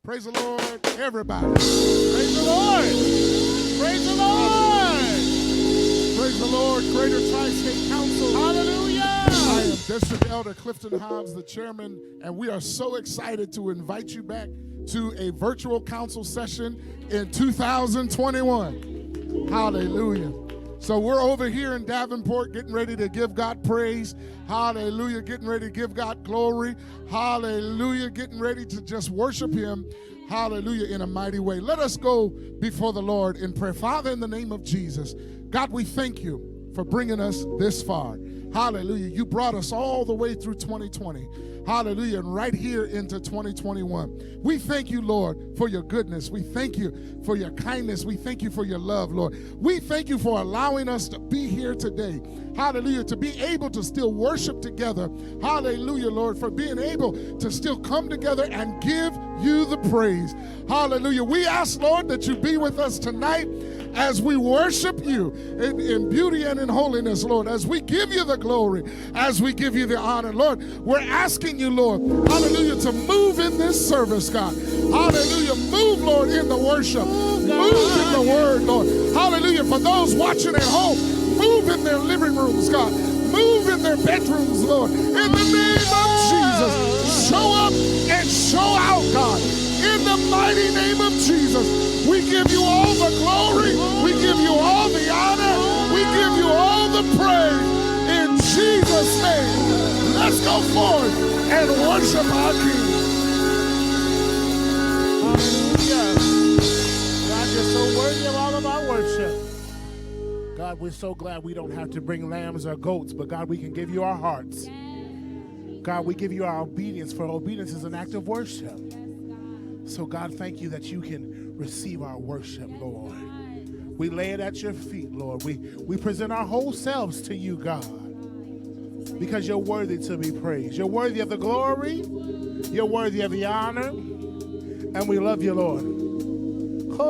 Praise the Lord, everybody. Praise the Lord. Praise the Lord. Praise the Lord, Greater Tri-State Council. Hallelujah. I am District Elder Clifton Hobbs, the chairman, and we are so excited to invite you back to a virtual council session in 2021. Hallelujah. So we're over here in Davenport getting ready to give God praise. Hallelujah. Getting ready to give God glory. Hallelujah. Getting ready to just worship him. Hallelujah, in a mighty way. Let us go before the Lord in prayer. Father, in the name of Jesus, God, we thank you for bringing us this far. Hallelujah. You brought us all the way through 2020. Hallelujah. And right here into 2021. We thank you, Lord, for your goodness. We thank you for your kindness. We thank you for your love, Lord. We thank you for allowing us to be here today. Hallelujah. To be able to still worship together. Hallelujah, Lord, for being able to still come together and give you the praise. Hallelujah. We ask, Lord, that you be with us tonight as we worship you in beauty and in holiness, Lord, as we give you the glory, as we give you the honor, Lord. We're asking you, Lord, hallelujah, to move in this service, God. Hallelujah. Move, Lord, in the worship. Move in the word, Lord. Hallelujah. For those watching at home, move in their living rooms, God. Move in their bedrooms, Lord. In the name of Jesus, show up and show out, God. In the mighty name of Jesus, we give you all the glory. We give you all the honor. We give you all the praise. In Jesus' name, let's go forth and worship our King. Hallelujah. God, you're so worthy of all of our worship. God, we're so glad we don't have to bring lambs or goats, but God, we can give you our hearts. God, we give you our obedience, for obedience is an act of worship. So God, thank you that you can receive our worship, Lord. We lay it at your feet, Lord. We present our whole selves to you, God, because you're worthy to be praised. You're worthy of the glory. You're worthy of the honor. And we love you, Lord. Oh,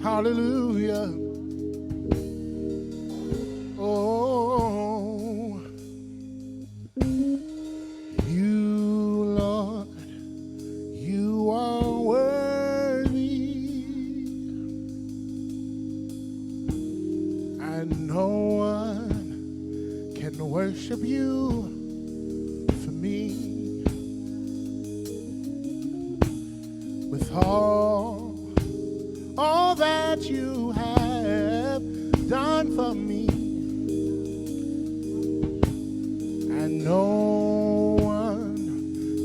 hallelujah. Oh, you, Lord, you are worthy, and no one can worship you for me. With all that you have done for me, and no one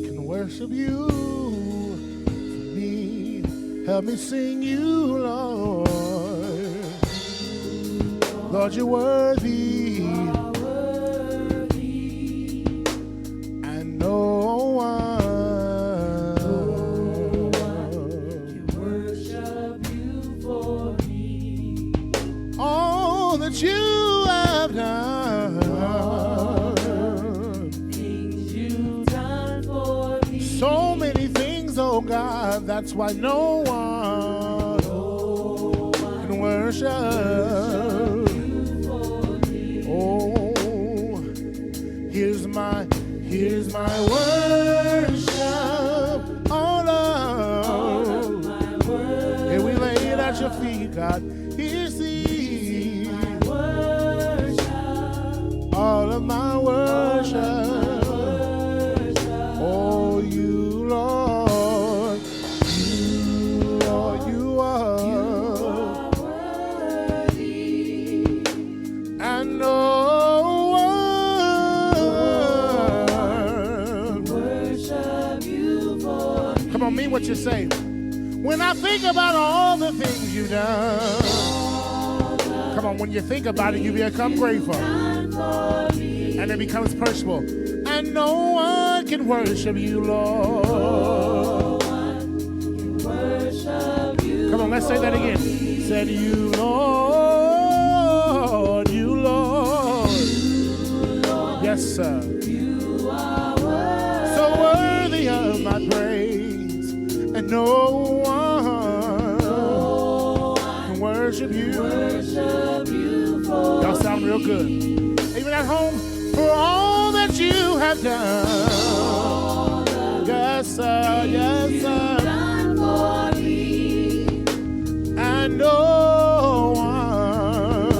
can worship you for me. Help me sing you, Lord. Lord, you're worthy, and no one can worship you for me. All that you have done, things you've done for me. So many things, oh God, that's why no one can worship. Oh, here's my worship, all of my worship. Here we lay it at your feet, God. Here's the worship, all of my worship. Oh, you, Lord, you are worthy, and no one worship you for me. Come on, mean what you say. When I think about all the things you've done, come on, when you think about it, you become grateful, and it becomes personal. And no one can worship you, Lord. Come on, let's say that again. Said you, Lord, you, Lord. Yes, sir. You are worthy. So worthy of my praise, and no one can worship you. Y'all sound real good. Even at home, for all that you have have done. Yes, sir, yes, sir. Done for me. And no one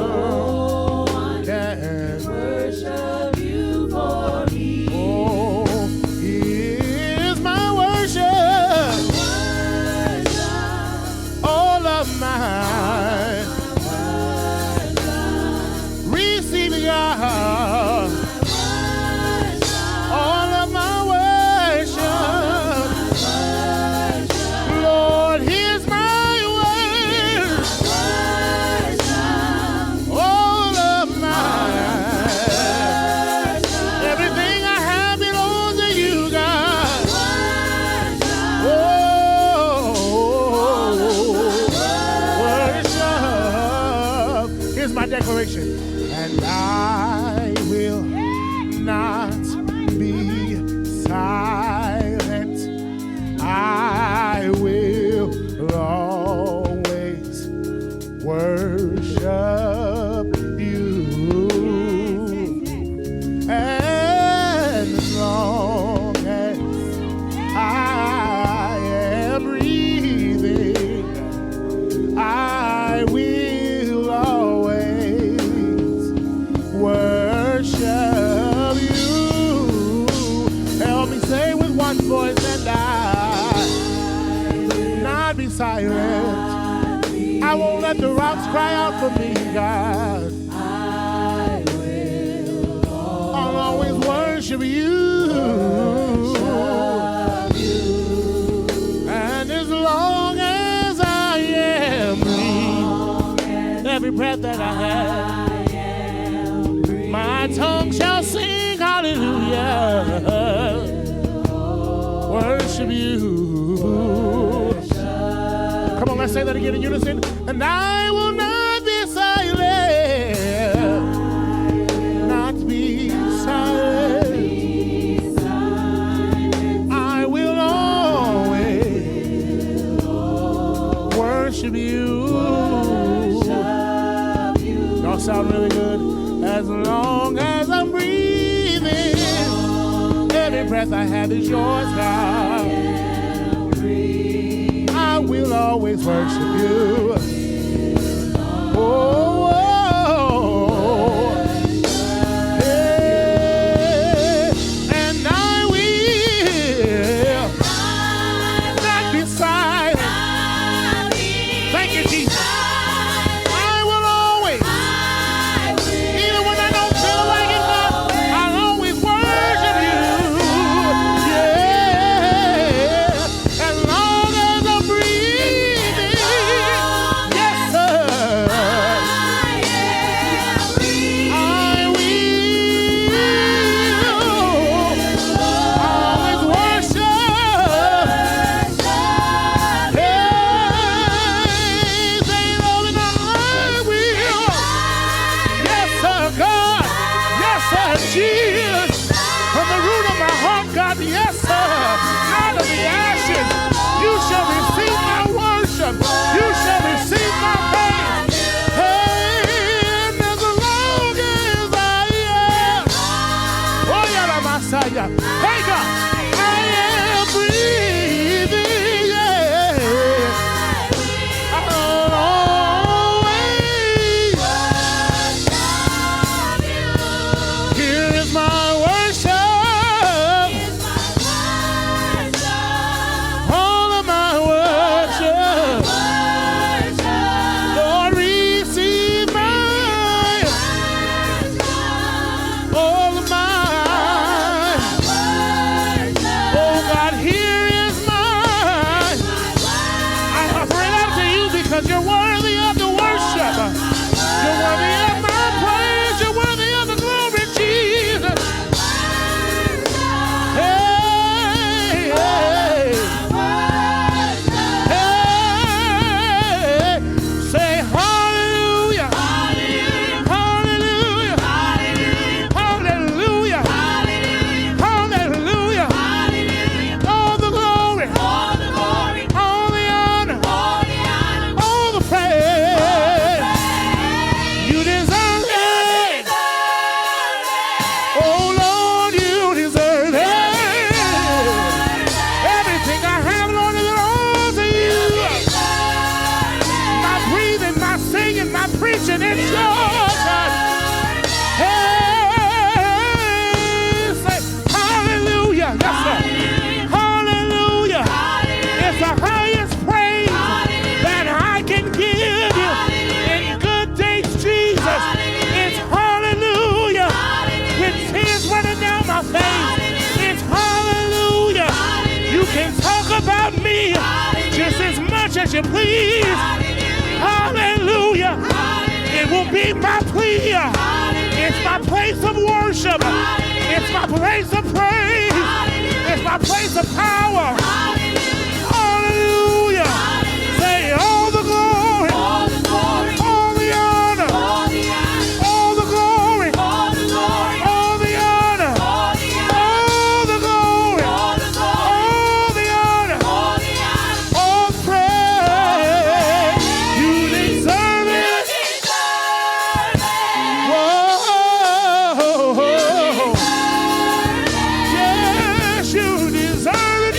can Worship you for me. Oh, here's my worship, all of mine. Receive God, all of my worship. Lord, here's my worship, all of mine. Everything I have belongs to you, God. Worship. Here's my declaration. And I will not be silent. I will always worship you. As long as I am breathing, I will always worship you. Help me say with one voice, and I will not be silent. I won't let the rocks cry out for me, God. I'll always worship you. And as long as I am breathing, every breath that I have, my tongue shall sing hallelujah. Worship you. Come on, let's say that again in unison. And I will not be silent. Not be silent. I will always worship you. Y'all sound really good. As long as I'm breathing, every breath I have is yours, God. I will always worship you. Oh, yeah. And I will not be silent. Thank you, Jesus. I will always, even when I don't feel like it, God, I'll always worship you. Yeah. As long as I'm breathing, yes, sir. I will always worship. Hey, say, Lord, and I will. Yes, sir, God. Yes, sir, Jesus. From the root of my heart, God, yes, sir. Out of the ashes, you shall receive my worship. You shall receive my praise. Hey, and as long as I am, oh, yeah, Messiah. Hey, God, I am breathing, yeah. I'll always, here is my worship, all of my worship. Lord, receive mine, all of mine. as you please. Hallelujah. It will be my plea. It's my place of worship. It's my place of praise. It's my place of power. Hallelujah. Say all the glory, all the honor, all the glory, all the honor, all the glory, all the honor, all praise. You deserve it. Whoa. Yes, you deserve it,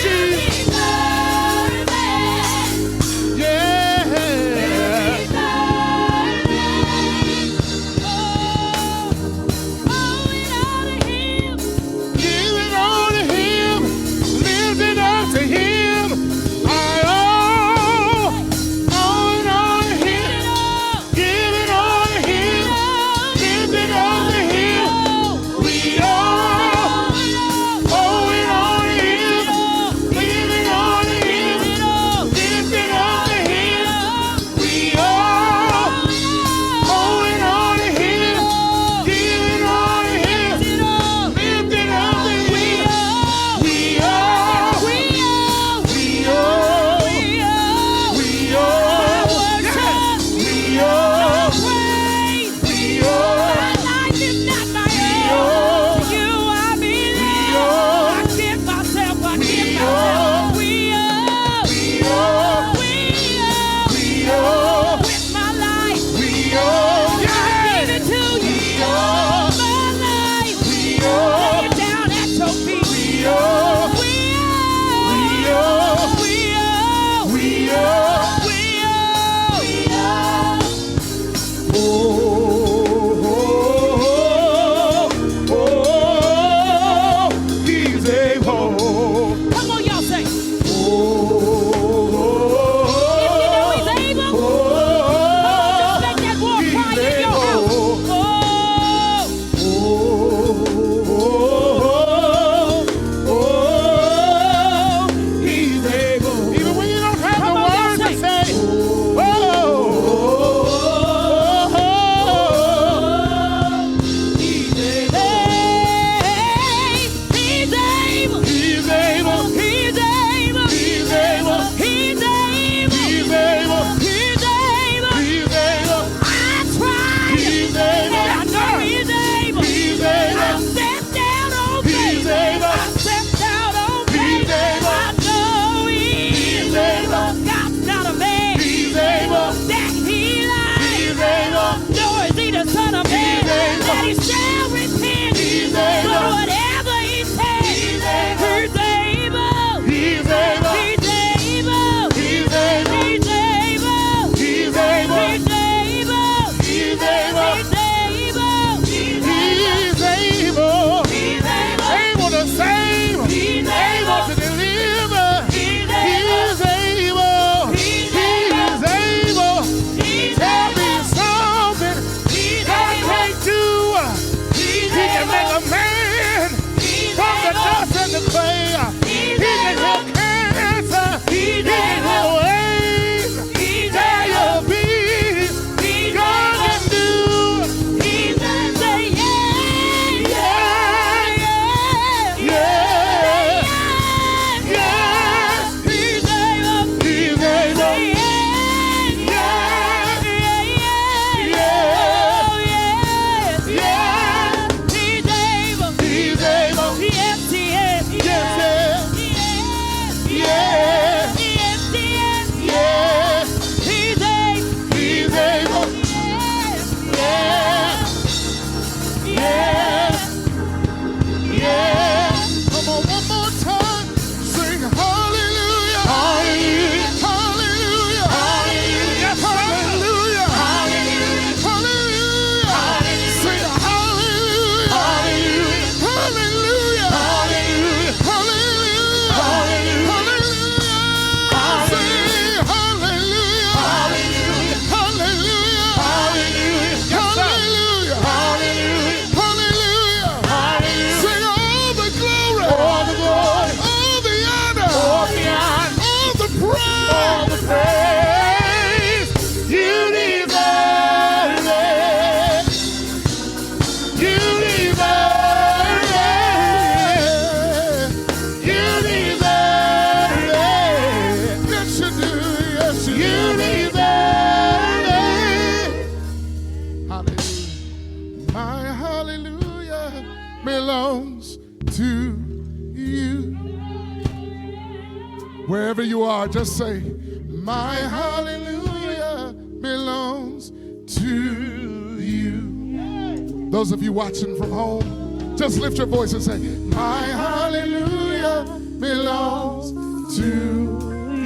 Wherever you are, just say, my hallelujah belongs to you. Those of you watching from home, just lift your voice and say, my hallelujah belongs to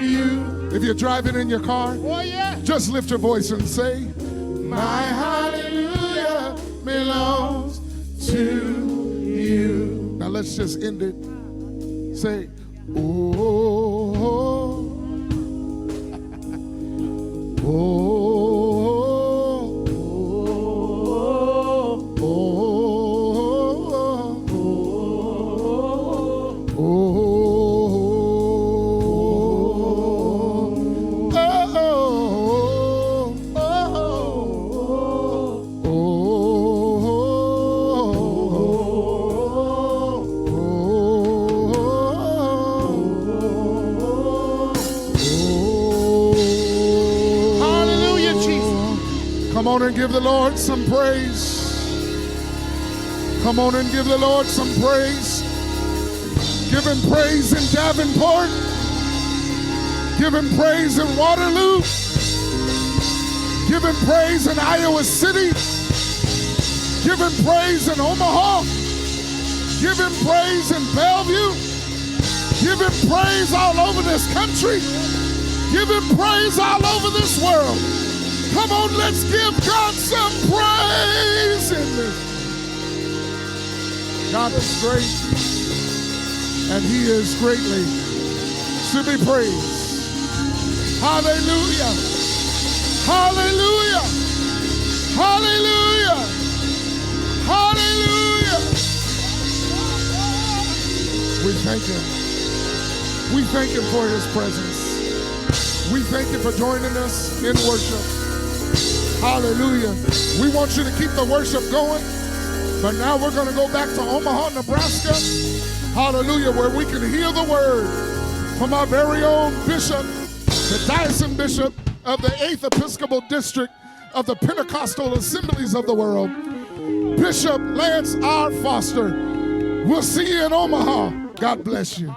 you. If you're driving in your car, just lift your voice and say, my hallelujah belongs to you. Now let's just end it. Say, oh, oh, oh, Come on and give the Lord some praise. Come on and give the Lord some praise. Give him praise in Davenport. Give him praise in Waterloo. Give him praise in Iowa City. Give him praise in Omaha. Give him praise in Bellevue. Give him praise all over this country. Give him praise all over this world. Come on, let's give God some praise in this. God is great, and he is greatly to be praised. Hallelujah. Hallelujah. Hallelujah. Hallelujah. We thank him. We thank him for his presence. We thank you for joining us in worship. Hallelujah. We want you to keep the worship going, but now we're going to go back to Omaha, Nebraska. Hallelujah, where we can hear the word from our very own bishop, the diocesan bishop of the 8th Episcopal District of the Pentecostal Assemblies of the world, Bishop Lance R. Foster. We'll see you in Omaha. God bless you.